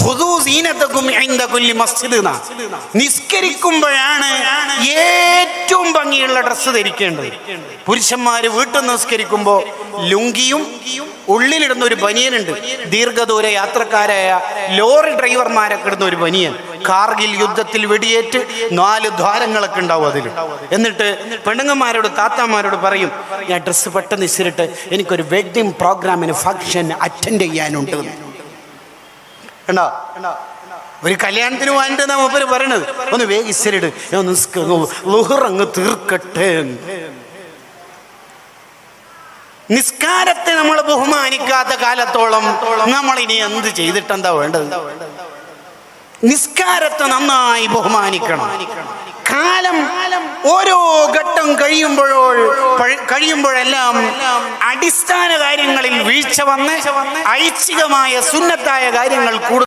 ഖുദൂ സീനതകും ഇൻദ കുല്ലി മസ്ജിദ്. നിസ്കരിക്കുമ്പോഴാണ് ഏറ്റവും ഭംഗിയുള്ള ഡ്രസ്സ് ധരിക്കേണ്ടത്. പുരുഷന്മാര് വീട്ടിൽ നിസ്കരിക്കുമ്പോൾ ലുങ്കിയും ഉള്ളിലിടുന്ന ഒരു ബനിയനുണ്ട്. ദീർഘദൂര യാത്രക്കാരായ ലോറി ഡ്രൈവർമാരൊക്കെ ഇടുന്ന ഒരു ബനിയൻ. കാർഗിൽ യുദ്ധത്തിൽ വെടിയേറ്റ് 4 ദ്വാരങ്ങളൊക്കെ ഉണ്ടാവും അതിൽ. എന്നിട്ട് പെണ്ണുങ്ങന്മാരോട് താത്താമാരോട് പറയും, ഞാൻ ഡ്രസ്സ് പെട്ടെന്ന് ഇസിരിട്ട് എനിക്കൊരു വെഡിങ് പ്രോഗ്രാമിന് ഫംഗ്ഷൻ അറ്റൻഡ് ചെയ്യാനുണ്ട്. കണ്ടോ, ഒരു കല്യാണത്തിന് വേണ്ടിട്ട് മൂപ്പര് പറയണത് ഒന്ന് വേഗം ഇസിരിട്, ളുഹ്റങ്ങ് തീർക്കട്ടെ. നിസ്കാരത്തെ നമ്മൾ ബഹുമാനിക്കാത്ത കാലത്തോളം നമ്മൾ ഇനി എന്ത് ചെയ്തിട്ടെന്താ വേണ്ടത്? നിസ്കാരത്തെ നന്നായി ബഹുമാനിക്കണം. കാലം ഓരോ ഘട്ടം കഴിയുമ്പോഴെല്ലാം അടിസ്ഥാന കാര്യങ്ങളിൽ വീഴ്ച വന്ന് ഐച്ഛികമായ സുന്നത്തായ കാര്യങ്ങൾ കൂടുതൽ